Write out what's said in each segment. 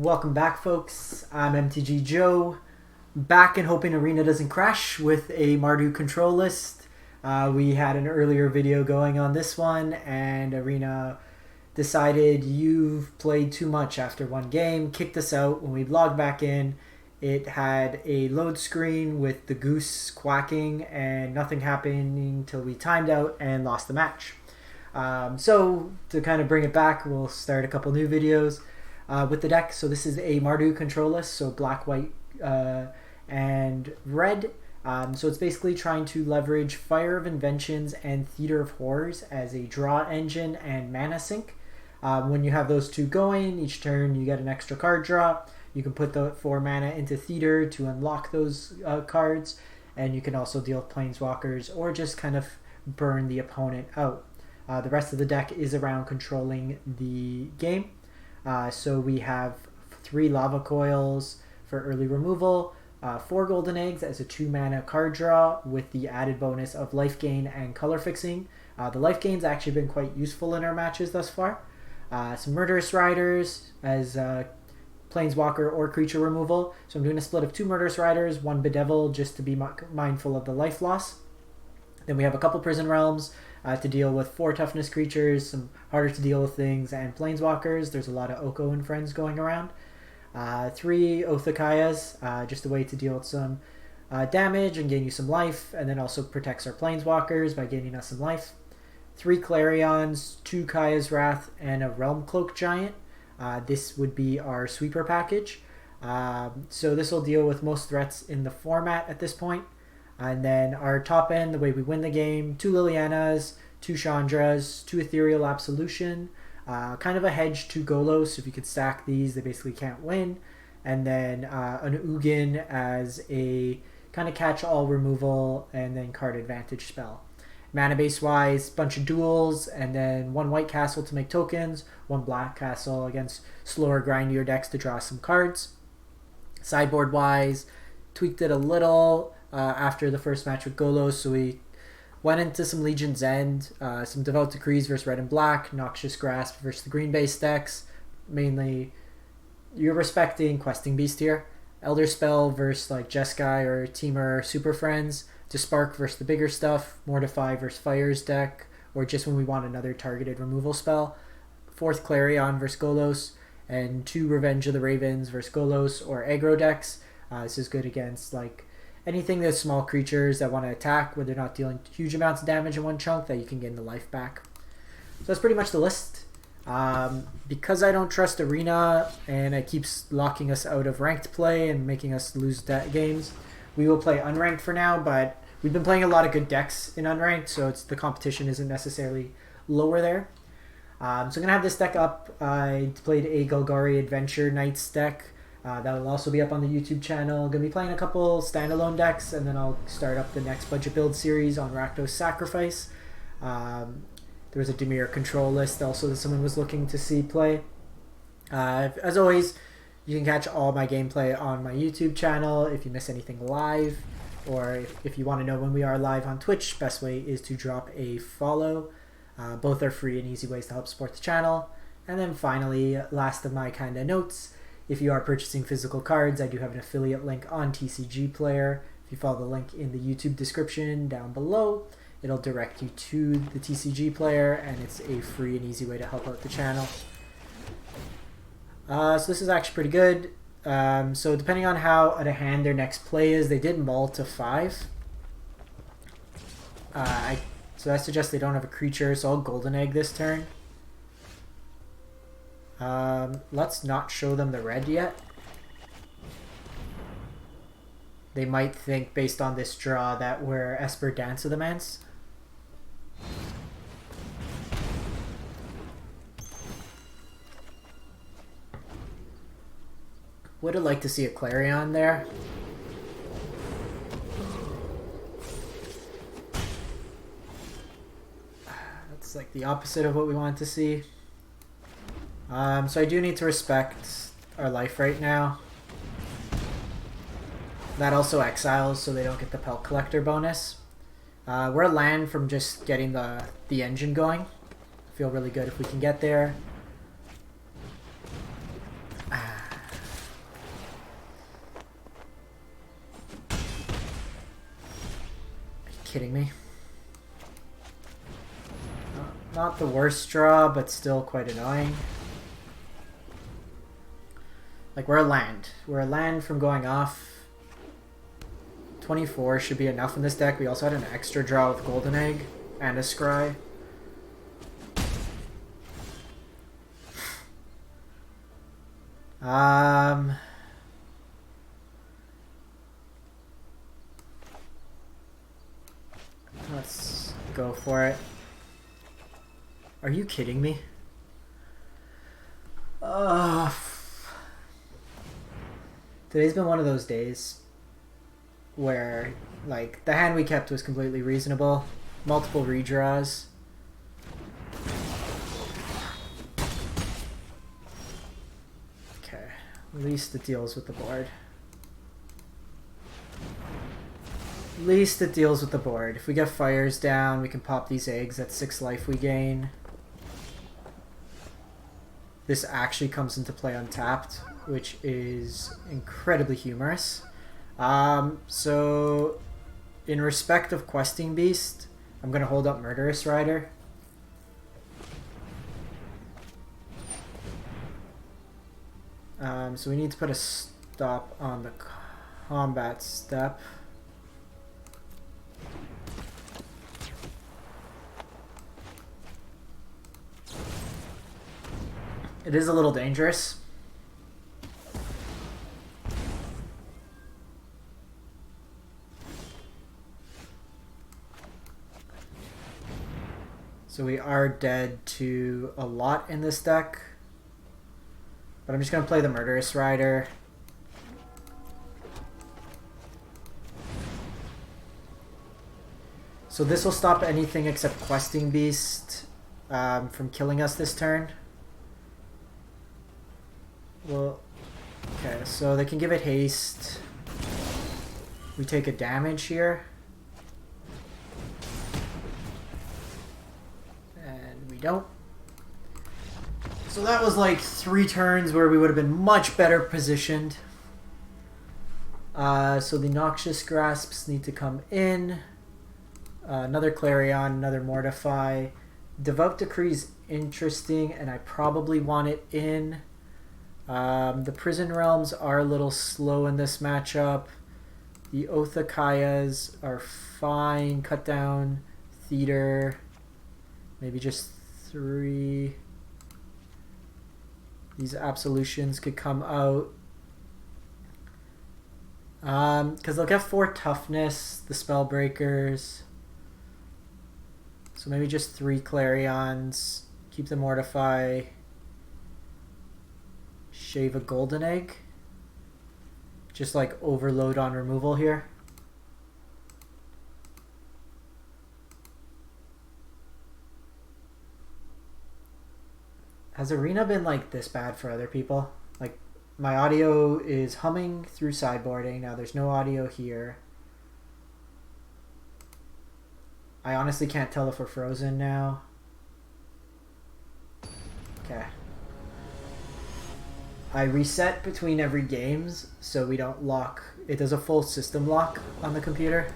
Welcome back, folks. I'm MTG Joe, back and hoping Arena doesn't crash with a Mardu control list. We had an earlier video going on this one, and Arena decided you've played too much after one game, kicked us out. When we logged back in, it had a load screen with the goose quacking and nothing happening till we timed out and lost the match. So to kind of bring it back, we'll start a couple new videos with the deck. So this is a Mardu control list, so black, white, and red. So it's basically trying to leverage Fire of Inventions and Theater of Horrors as a draw engine and mana sink. When you have those two going, each turn you get an extra card draw. You can put the 4 mana into Theater to unlock those cards, and you can also deal with Planeswalkers or just kind of burn the opponent out. The rest of the deck is around controlling the game. So we have 3 Lava Coils for early removal, 4 Golden Eggs as a 2 mana card draw with the added bonus of life gain and color fixing. The life gain's actually been quite useful in our matches thus far. Some Murderous Riders as Planeswalker or creature removal. So I'm doing a split of 2 Murderous Riders, 1 Bedevil, just to be mindful of the life loss. Then we have a couple Prison Realms to deal with 4 toughness creatures, some harder to deal with things, and Planeswalkers. There's a lot of Oko and friends going around. 3 Othakayas, just a way to deal with some damage and gain you some life, and then also protects our Planeswalkers by gaining us some life. 3 Clarions, 2 Kaya's Wrath, and a Realm-Cloaked Giant. This would be our sweeper package. So this will deal with most threats in the format at this point. And then our top end, the way we win the game, 2 Lilianas, 2 Chandras, 2 Ethereal Absolution, kind of a hedge to Golos. If you could stack these, they basically can't win. And then an Ugin as a kind of catch-all removal and then card advantage spell. Mana base-wise, bunch of duels, and then 1 white castle to make tokens, 1 black castle against slower, grindier decks to draw some cards. Sideboard-wise, tweaked it a little after the first match with Golos, so we went into some Legion's End, some Devout Decrees versus red and black, Noxious Grasp versus the green base decks. Mainly, you're respecting Questing Beast here. Elderspell versus like Jeskai or Temur Super Friends. To Spark versus the bigger stuff. Mortify versus Fire's deck, or just when we want another targeted removal spell. 4th Clarion versus Golos, and 2 Revenge of the Ravens versus Golos or aggro decks. This is good against like anything that's small creatures that want to attack where they're not dealing huge amounts of damage in one chunk that you can get the life back. So that's pretty much the list. Because I don't trust Arena and it keeps locking us out of ranked play and making us lose games, we will play unranked for now, but we've been playing a lot of good decks in unranked, so the competition isn't necessarily lower there. So I'm going to have this deck up. I played a Golgari Adventure Knights deck. That will also be up on the YouTube channel. I'm going to be playing a couple standalone decks, and then I'll start up the next budget build series on Rakdos Sacrifice. There was a Dimir control list also that someone was looking to see play. As always, you can catch all my gameplay on my YouTube channel if you miss anything live, or if you want to know when we are live on Twitch, best way is to drop a follow. Both are free and easy ways to help support the channel. And then finally, last of my kind of notes, if you are purchasing physical cards, I do have an affiliate link on TCG Player. If you follow the link in the YouTube description down below, it'll direct you to the TCG Player, and it's a free and easy way to help out the channel. So this is actually pretty good. So depending on how at a hand their next play is, they did mull to 5. So that suggests they don't have a creature, so I'll Golden Egg this turn. Let's not show them the red yet. They might think, based on this draw, that we're Esper Dance of the Manse. Would have liked to see a Clarion there. That's like the opposite of what we wanted to see. So I do need to respect our life right now. That also exiles, so they don't get the Pelt Collector bonus. We're a land from just getting the engine going. I feel really good if we can get there. kidding me? Not the worst draw, but still quite annoying. Like, we're a land. We're a land from going off. 24 should be enough in this deck. We also had an extra draw with Golden Egg and a Scry. Let's go for it. Are you kidding me? Today's been one of those days where, like, the hand we kept was completely reasonable. Multiple redraws. Okay, at least it deals with the board. At least it deals with the board. If we get fires down, we can pop these eggs at 6 life we gain. This actually comes into play untapped, which is incredibly humorous. So in respect of Questing Beast, I'm going to hold up Murderous Rider. So we need to put a stop on the combat step. It is a little dangerous. So we are dead to a lot in this deck. But I'm just going to play the Murderous Rider. So this will stop anything except Questing Beast from killing us this turn. Well, okay, so they can give it haste. We take a damage here. And we don't. So that was like 3 turns where we would have been much better positioned. So the Noxious Grasps need to come in. Another Clarion, another Mortify. Devout Decree is interesting, and I probably want it in. The Prison Realms are a little slow in this matchup. The Othakayas are fine. Cut down, Theater, maybe just 3. These Absolutions could come out. Because they'll get 4 toughness, the Spellbreakers. So maybe just 3 Clarions. Keep the Mortify. Shave a Golden Egg. Just like overload on removal here. Has Arena been like this bad for other people? Like, my audio is humming through sideboarding. Now there's no audio here. I honestly can't tell if we're frozen now. Okay. I reset between every games so we don't lock. It does a full system lock on the computer.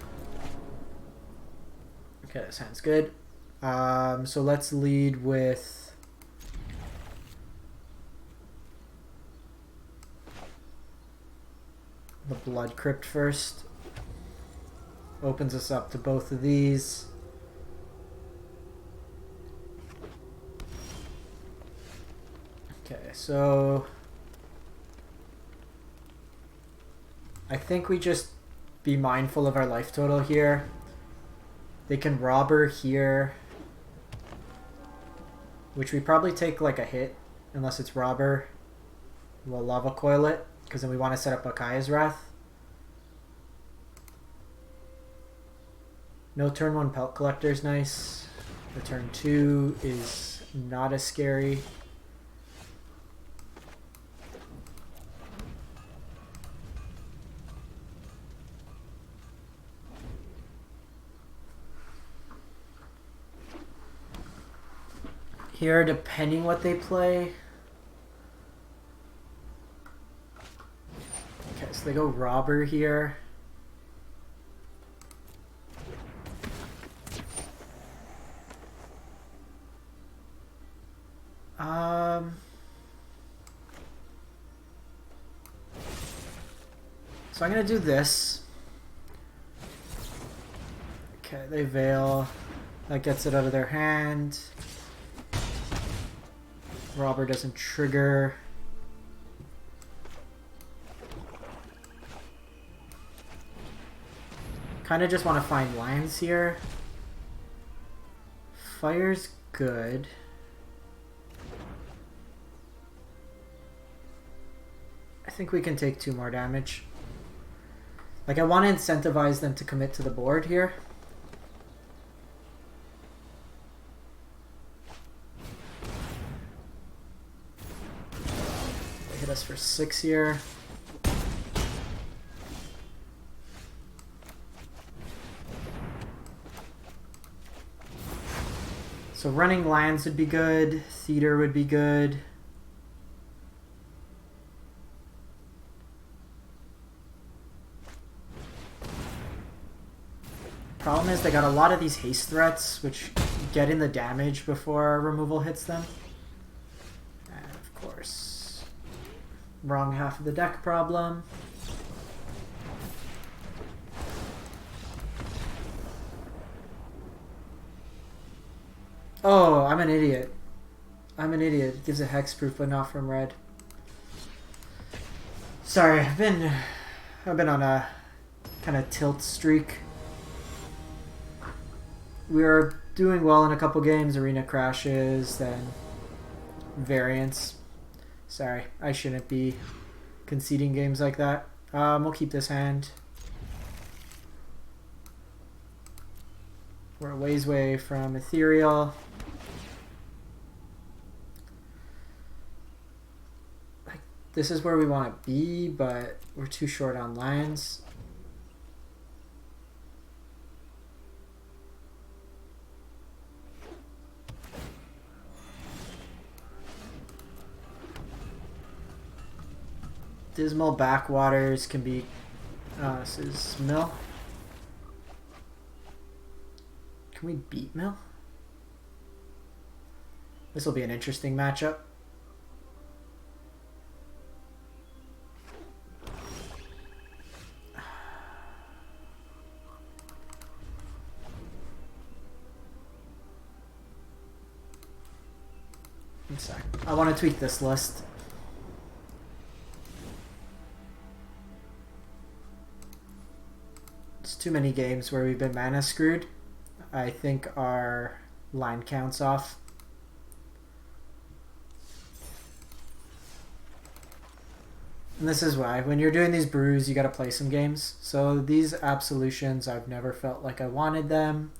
Okay, that sounds good. So let's lead with the Blood Crypt first. Opens us up to both of these. Okay, so I think we just be mindful of our life total here. They can Robber here, which we probably take like a hit unless it's Robber. We'll Lava Coil it because then we want to set up Akaya's Wrath. No turn 1 Pelt Collector is nice. The turn 2 is not as scary. Here, depending what they play. Okay, so they go Robber here. So I'm going to do this. Okay, they Veil. That gets it out of their hand. Robber doesn't trigger. Kind of just want to find lands here. Fire's good. I think we can take 2 more damage. Like, I want to incentivize them to commit to the board here. They hit us for 6 here. So running lands would be good. Theater would be good. Problem is they got a lot of these haste threats, which get in the damage before our removal hits them. And of course, wrong half of the deck problem. Oh, I'm an idiot. I'm an idiot. It gives a hexproof, but not from red. Sorry, I've been on a kind of tilt streak. We are doing well in a couple games. Arena crashes, then variance. Sorry, I shouldn't be conceding games like that. We'll keep this hand. We're a ways away from Ethereal. Like, this is where we want to be, but we're too short on lands. Dismal Backwaters can be... this is Mill. Can we beat Mill? This will be an interesting matchup. One sec. I want to tweak this list. It's too many games where we've been mana screwed. I think our line count's off. And this is why. When you're doing these brews, you gotta play some games. So these absolutions, I've never felt like I wanted them.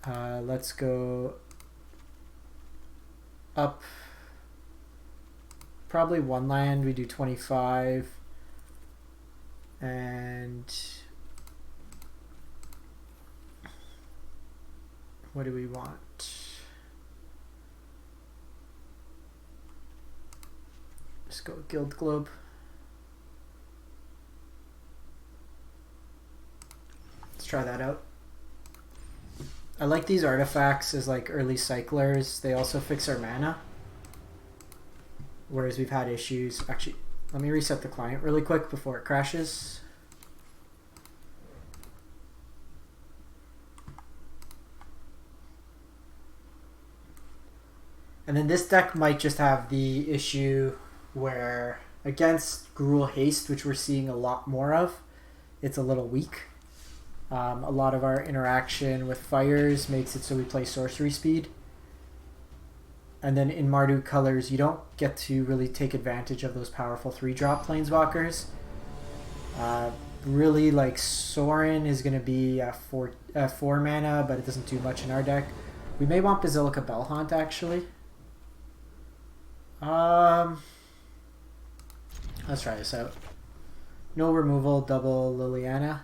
Let's go up. Probably 1 land, we do 25. And... what do we want? Just go Guild Globe. Let's try that out. I like these artifacts as like early cyclers. They also fix our mana. Whereas we've had issues. Actually, let me reset the client really quick before it crashes. And then this deck might just have the issue where against Gruul Haste, which we're seeing a lot more of, it's a little weak. A lot of our interaction with fires makes it so we play sorcery speed. And then in Mardu colors, you don't get to really take advantage of those powerful 3-drop planeswalkers. Really, like, Sorin is going to be 4 mana, but it doesn't do much in our deck. We may want Basilica Bellhaunt, actually. Let's try this out. No removal, double Liliana.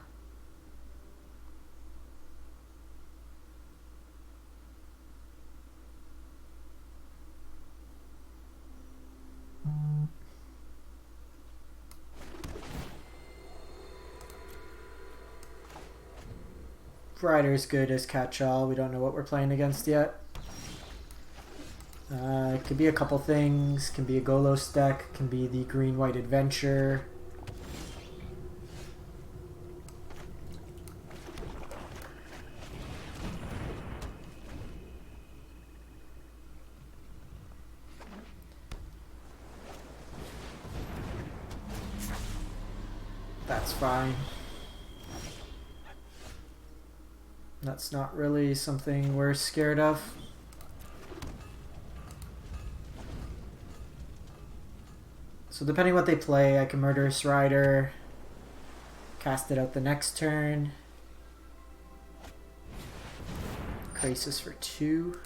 Rider's good as catch-all. We don't know what we're playing against yet. It could be a couple things. Can be a Golos deck. Can be the green-white adventure. That's fine. That's not really something we're scared of. So depending what they play, I can Murderous Rider, cast it out the next turn. Crisis for 2.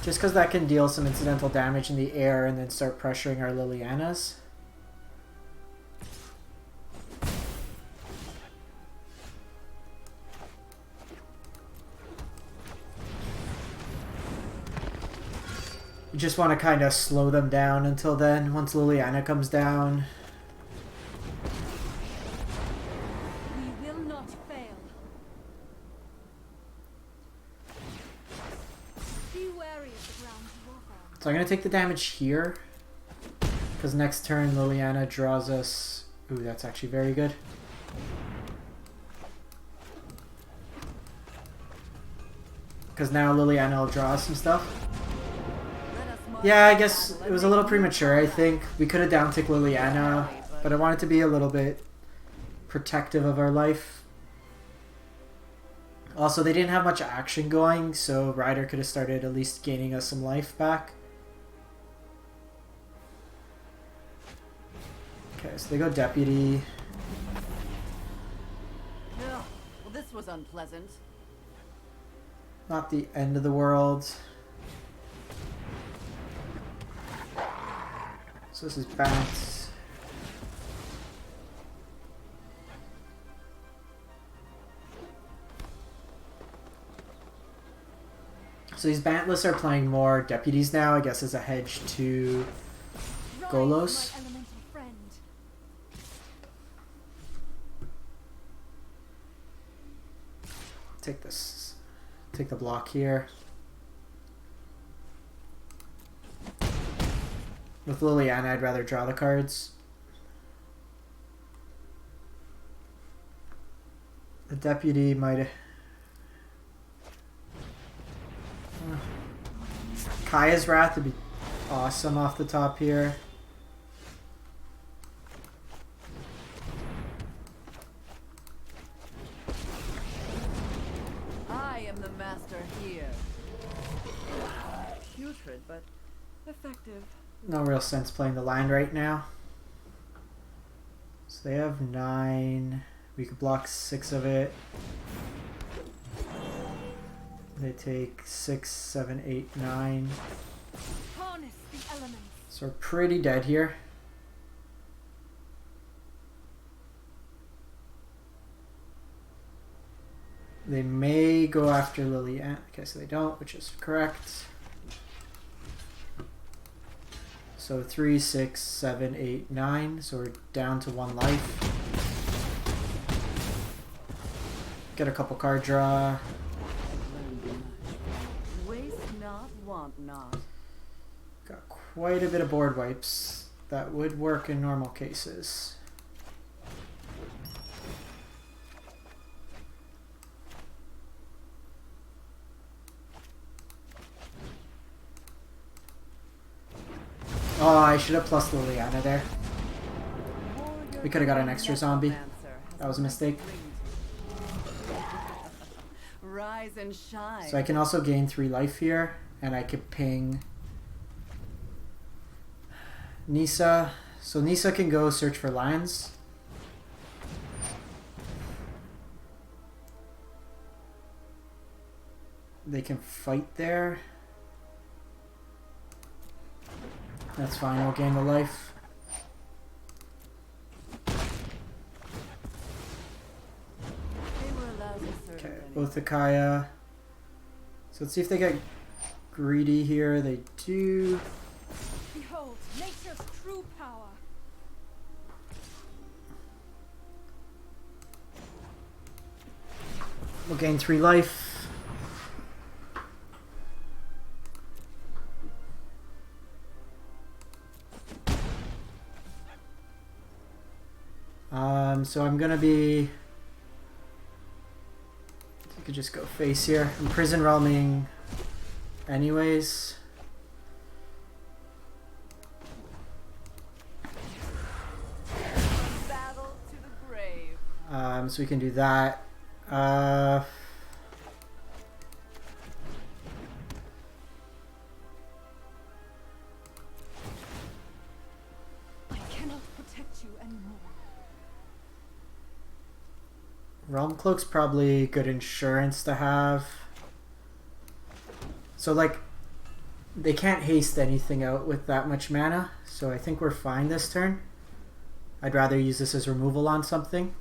Just because that can deal some incidental damage in the air and then start pressuring our Lilianas. You just want to kind of slow them down until then, once Liliana comes down. We will not fail. Be wary of the ground you walk on. So I'm going to take the damage here, because next turn Liliana draws us... Ooh, that's actually very good. Because now Liliana will draw us some stuff. Yeah, I guess it was a little premature, I think. We could have down-ticked Liliana, but I wanted to be a little bit protective of our life. Also, they didn't have much action going, so Ryder could have started at least gaining us some life back. Okay, so they go Deputy. Well, this was unpleasant. Not the end of the world. So this is bats. So these Bantless are playing more deputies now, I guess as a hedge to Golos. Take this. Take the block here. With Liliana, I'd rather draw the cards. The deputy might... Kaya's Wrath would be awesome off the top here. I am the master here. Putrid, but effective. No real sense playing the land right now. So they have 9. We could block 6 of it. They take 6, 7, 8, 9. Harness the elements. So we're pretty dead here. They may go after Liliana. Okay, so they don't, which is correct. So 3, 6, 7, 8, 9. So we're down to 1 life. Get a couple card draw. Waste not, want not. Got quite a bit of board wipes. That would work in normal cases. Oh, I should have plus Liliana there. We could have got an extra zombie. That was a mistake. Rise and shine. So I can also gain 3 life here, and I could ping Nissa. So Nissa can go search for lands. They can fight there. That's fine, we'll gain the life. Okay, both the Kaya. So let's see if they get greedy here. They do. We'll gain 3 life. So I'm gonna be... I could just go face here. I'm prison realming anyways. Battle to the grave. So we can do that. I cannot protect you anymore. Realm-Cloak's probably good insurance to have. So like, they can't haste anything out with that much mana, so I think we're fine this turn. I'd rather use this as removal on something.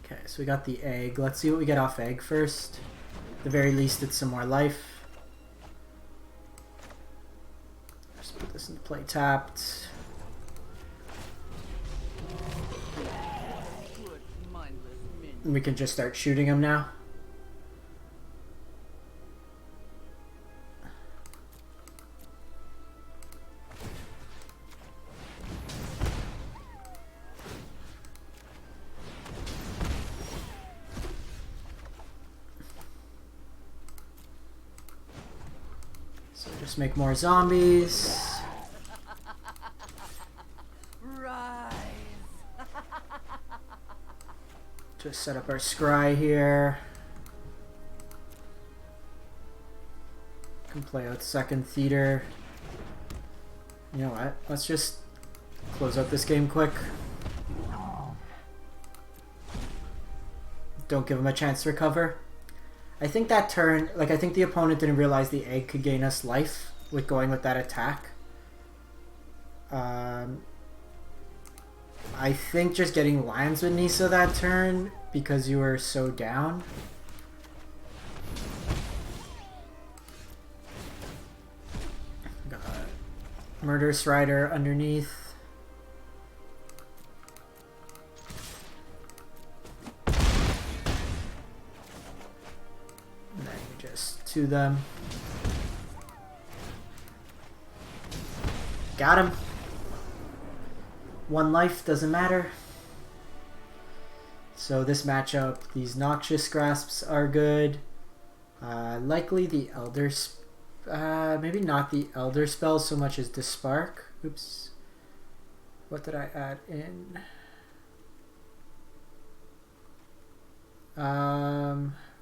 Okay, so we got the egg. Let's see what we get off egg first. At the very least, it's some more life. Just put this into play tapped. Good, mindless minion. And we can just start shooting him now. So just make more zombies. Rise. Just set up our scry here. Can play out second theater. You know what? Let's just close out this game quick. Don't give him a chance to recover. I think that turn, like I think the opponent didn't realize the egg could gain us life with going with that attack. I think just getting lands with Nissa that turn because you were so down. Got Murderous Rider underneath. And then you just to them. Got him. 1 life, doesn't matter. So this matchup, these Noxious Grasps are good. Likely the maybe not the Elderspell so much as Dispark. Oops. What did I add in?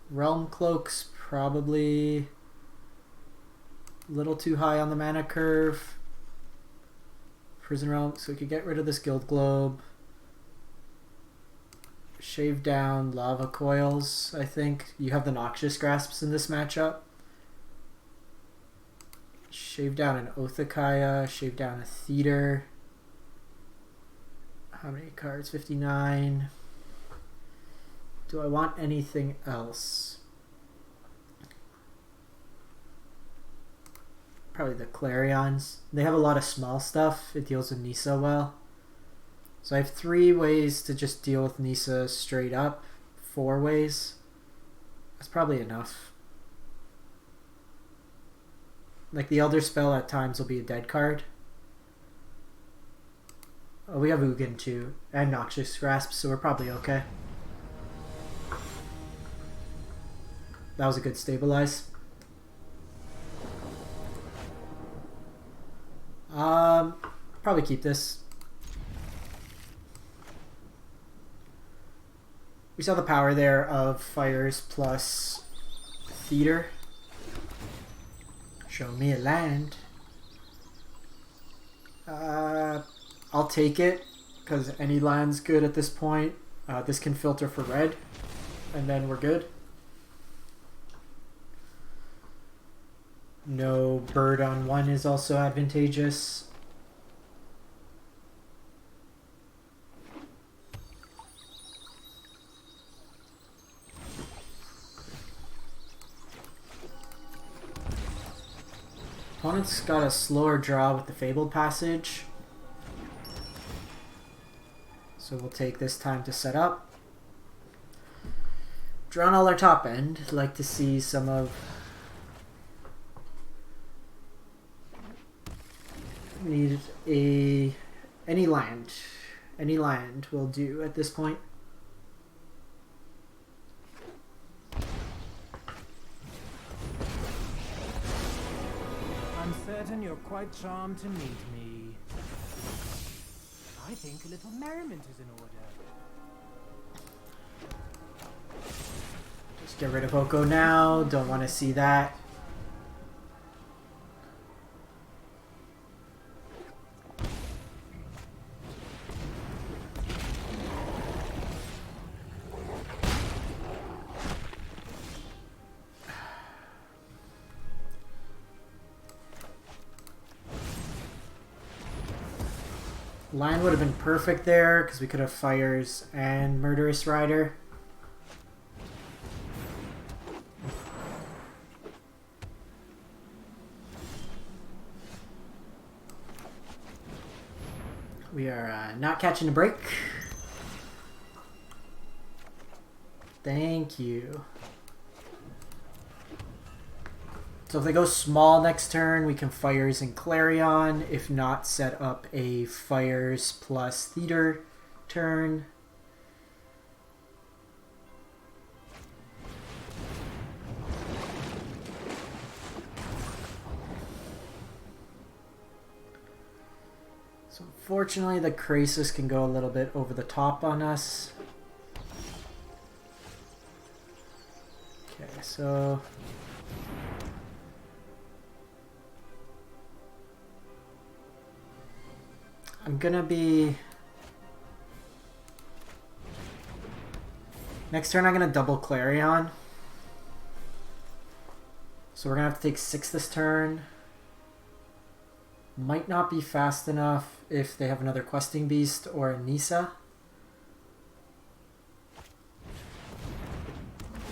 Realm-Cloak's probably a little too high on the mana curve. Prison Realm, so we could get rid of this Guild Globe. Shave down Lava Coils, I think. You have the Noxious Grasps in this matchup. Shave down an Othakaya, shave down a Theater. How many cards? 59. Do I want anything else? Probably the Clarions. They have a lot of small stuff. It deals with Nissa well. So I have 3 ways to just deal with Nissa straight up. 4 ways. That's probably enough. Like the Elderspell at times will be a dead card. Oh, we have Ugin too. And Noxious Grasp, so we're probably okay. That was a good stabilize. Probably keep this. We saw the power there of Fires plus Theater. Show me a land. I'll take it because any land's good at this point. This can filter for red and then we're good. No bird on 1 is also advantageous. Opponent's got a slower draw with the Fabled Passage. So we'll take this time to set up. Drawn all our top end. Like to see some of... Need a... Any land. Any land will do at this point. I'm certain you're quite charmed to meet me. I think a little merriment is in order. Just get rid of Oko now. Don't want to see that. Line would have been perfect there because we could have Fires and Murderous Rider. We are not catching a break. Thank you. So if they go small next turn, we can Fires and Clarion. If not, set up a Fires plus Theater turn. So unfortunately, the Krasis can go a little bit over the top on us. Okay, so... I'm gonna be... Next turn I'm gonna double Clarion. So we're gonna have to take 6 this turn. Might not be fast enough if they have another Questing Beast or a Nisa.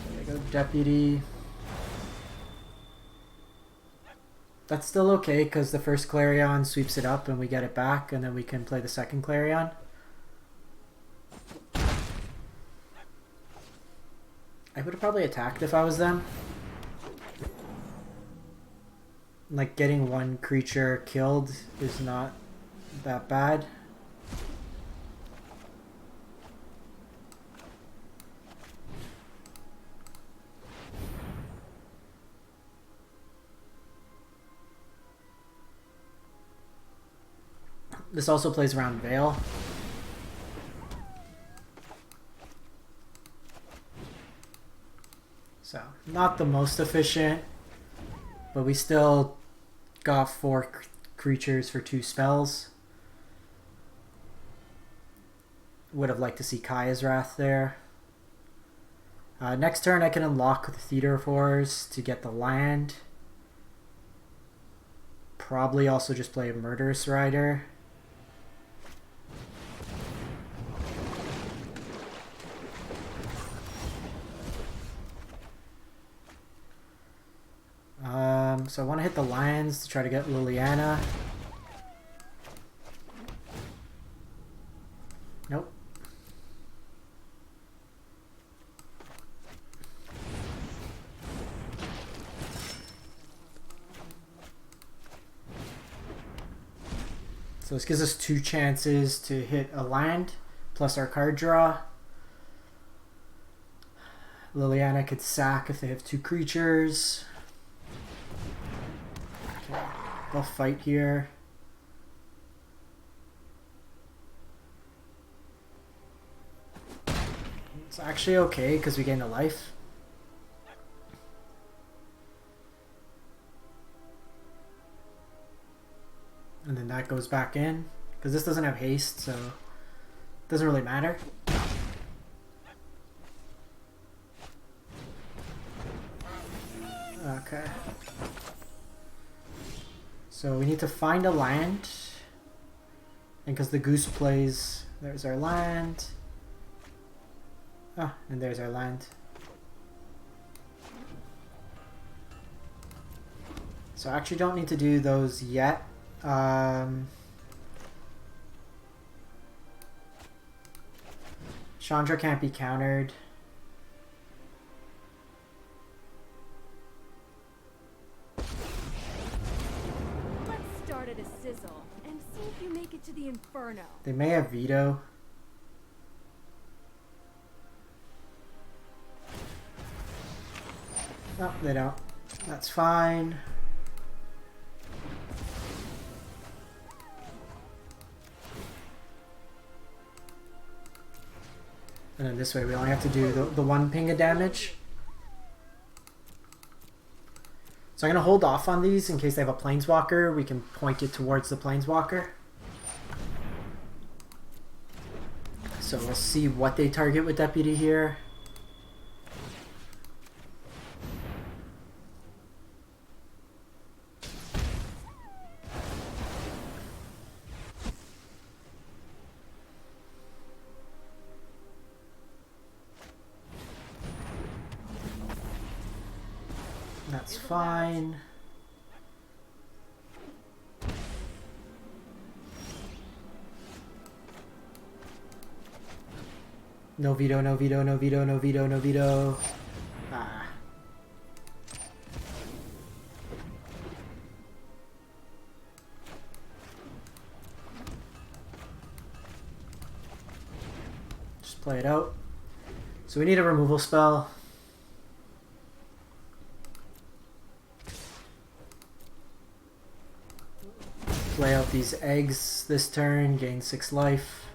There we go, Deputy. That's still okay because the first Clarion sweeps it up and we get it back, and then we can play the second Clarion. I would have probably attacked if I was them. Like, getting one creature killed is not that bad. This also plays around Vale. So, not the most efficient, but we still got 4 creatures for 2 spells. Would have liked to see Kaya's Wrath there. Next turn I can unlock the Theater of Horrors to get the land. Probably also just play a Murderous Rider. So I want to hit the lands to try to get Liliana. Nope. So this gives us 2 chances to hit a land, plus our card draw. Liliana could sack if they have 2 creatures. Okay, they'll fight here. It's actually okay because we gain a life. And then that goes back in because this doesn't have haste, so it doesn't really matter. Okay. So we need to find a land. And because the goose plays, there's our land. Ah, and there's our land. So I actually don't need to do those yet. Chandra can't be countered. Let's start at a sizzle and see if you make it to the Inferno. They may have veto. No, they don't. That's fine. And then this way we only have to do the one ping of damage. So I'm going to hold off on these in case they have a Planeswalker. We can point it towards the Planeswalker. So we'll see what they target with Deputy here. That's fine. No veto, no veto, no veto, no veto, no veto. Ah. Just play it out. So we need a removal spell. Play out these eggs this turn, gain 6 life.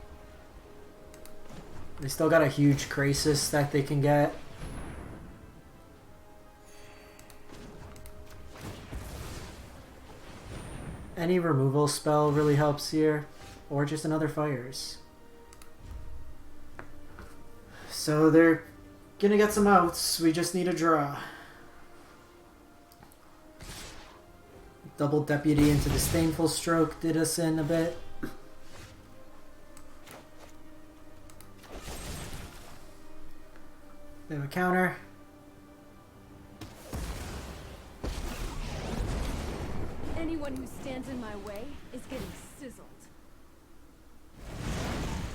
They still got a huge Krasis that they can get. Any removal spell really helps here, or just another Fires. So they're gonna get some outs, we just need a draw. Double Deputy into Disdainful Stroke did us in a bit. They have a counter. Anyone who stands in my way is getting sizzled.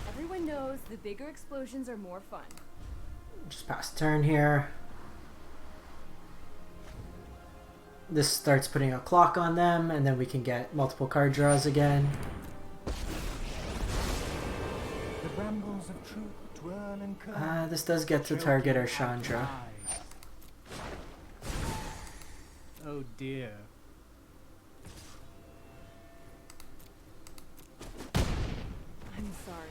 Everyone knows the bigger explosions are more fun. Just pass turn here. This starts putting a clock on them, and then we can get multiple card draws again. The brambles of truth twirl and curl. This does get to target our Chandra. Oh dear. I'm sorry,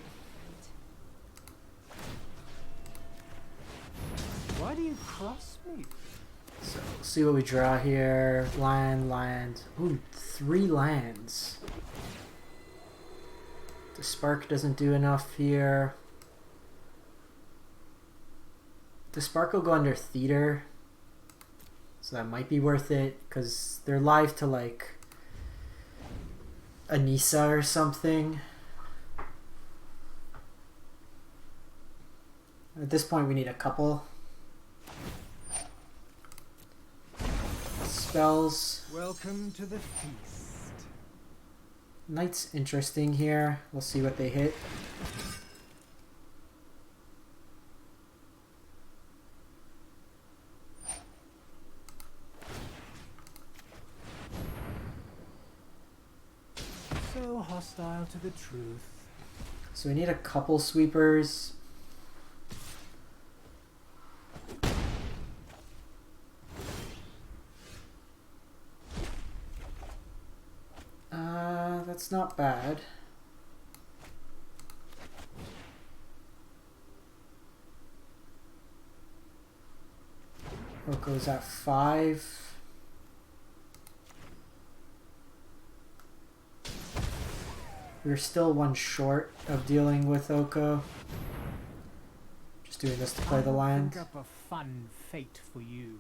friend. Why do you cross me? So we'll see what we draw here. Land, land. Ooh, 3 lands. The Spark doesn't do enough here. The Spark will go under Theater. So that might be worth it, because they're live to like Anissa or something. At this point we need a couple spells. Welcome to the feast. Knight's interesting here. We'll see what they hit. So hostile to the truth. So we need a couple sweepers. That's not bad. Oko's at 5. We're still 1 short of dealing with Oko. Just doing this to play the land. Think up a fun fate for you.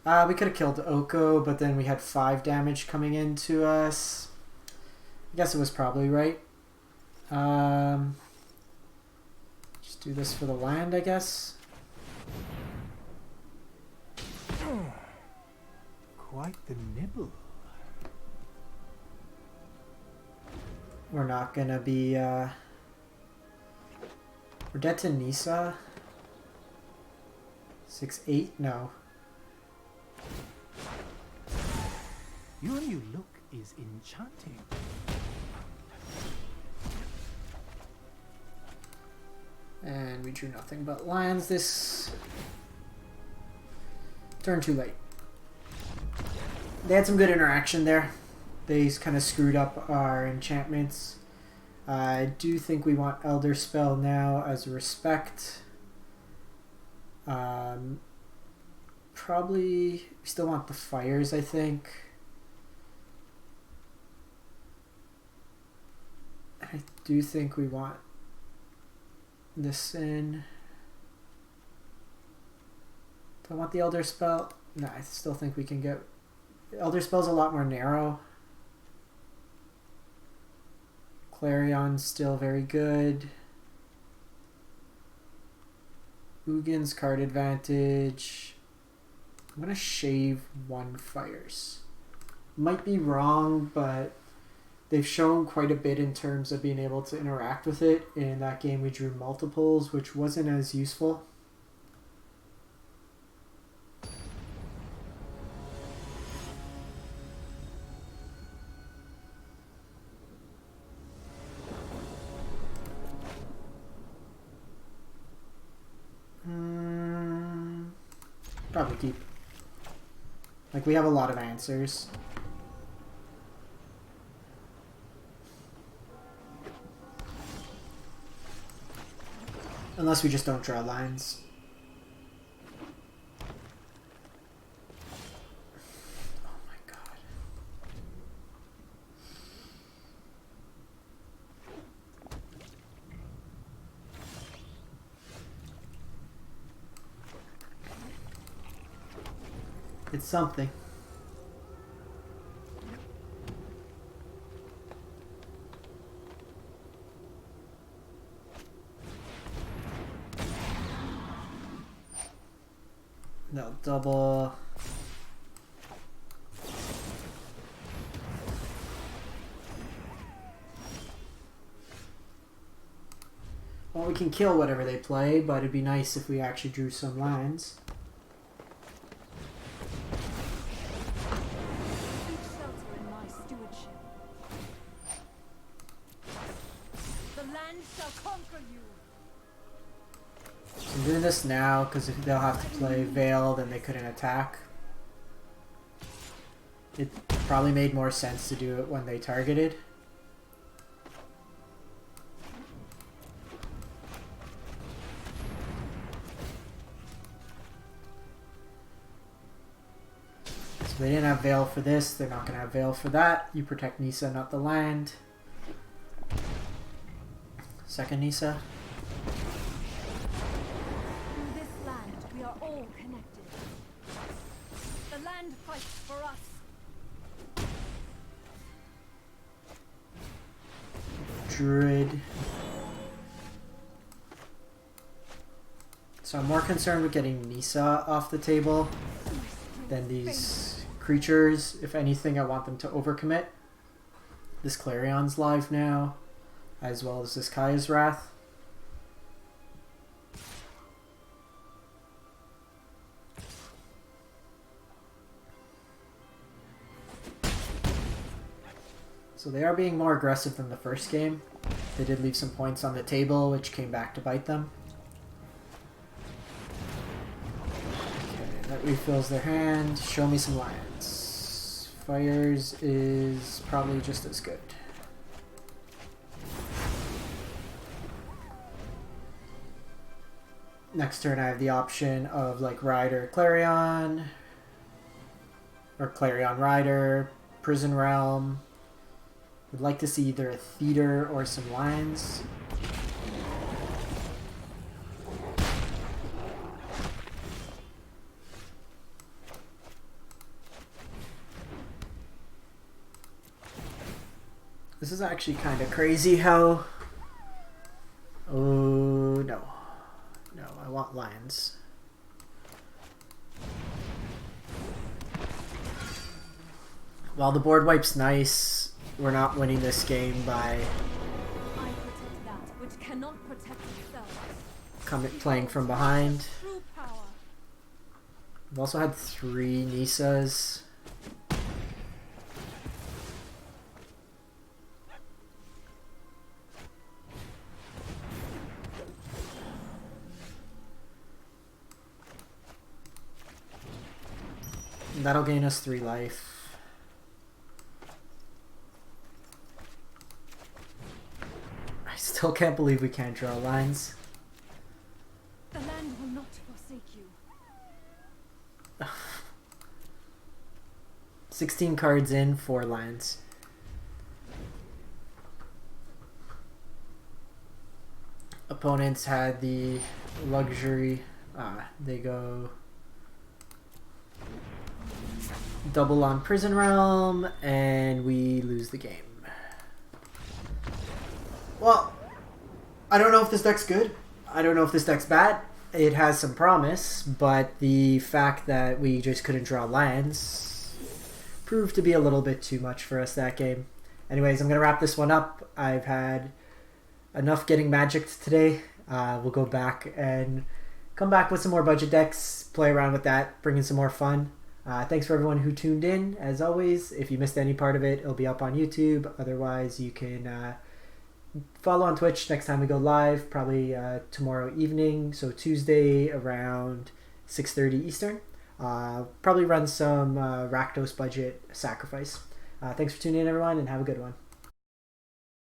We could have killed Oko, but then we had 5 damage coming into us. I guess it was probably right. Just do this for the land, I guess. quite the nibble. We're not gonna be, we're dead to Nisa. 6-8? No. Your new look is enchanting. And we drew nothing but lands this turn. Too late. They had some good interaction there. They kind of screwed up our enchantments. I do think we want Elderspell now as a respect. Probably still want the fires, I think. I do think we want this in. Do I want the Elderspell? No, I still think we can get... Elderspell's a lot more narrow. Clarion's still very good. Ugin's card advantage. I'm gonna shave 1 fires. Might be wrong, but they've shown quite a bit in terms of being able to interact with it. In that game we drew multiples, which wasn't as useful. Probably keep. Like, we have a lot of answers. Unless we just don't draw lines. Oh my god. It's something. No, double. Well, we can kill whatever they play, but it'd be nice if we actually drew some lines. I'm doing this now because if they'll have to play Veil, then they couldn't attack. It probably made more sense to do it when they targeted. So they didn't have Veil for this, they're not going to have Veil for that. You protect Nisa, not the land. Second Nisa. For us. Druid. So I'm more concerned with getting Nisa off the table than these creatures. If anything, I want them to overcommit. This Clarion's live now, as well as this Kaya's Wrath. So they are being more aggressive than the first game. They did leave some points on the table, which came back to bite them. Okay, that refills their hand. Show me some lands. Fires is probably just as good. Next turn I have the option of like Rider Clarion, or Clarion Rider, Prison Realm. Would like to see either a theater or some lines. This is actually kind of crazy how... Oh, no. No, I want lines. While the board wipe's nice, we're not winning this game by I protect that which cannot protect itself. playing from behind. True power. We've also had 3 Nisas. That'll gain us 3 life. I still can't believe we can't draw lines. The land will not forsake you. 16 cards in, 4 lands. Opponents had the luxury. They go double on Prison Realm, and we lose the game. Well, I don't know if this deck's good. I don't know if this deck's bad. It has some promise, but the fact that we just couldn't draw lands proved to be a little bit too much for us that game. Anyways, I'm going to wrap this one up. I've had enough getting magicked today. We'll go back and come back with some more budget decks, play around with that, bring in some more fun. Thanks for everyone who tuned in. As always, if you missed any part of it, it'll be up on YouTube. Otherwise, you can follow on Twitch next time we go live, probably tomorrow evening, so Tuesday around 6:30 Eastern. Probably run some Rakdos budget sacrifice. Thanks for tuning in, everyone, and have a good one.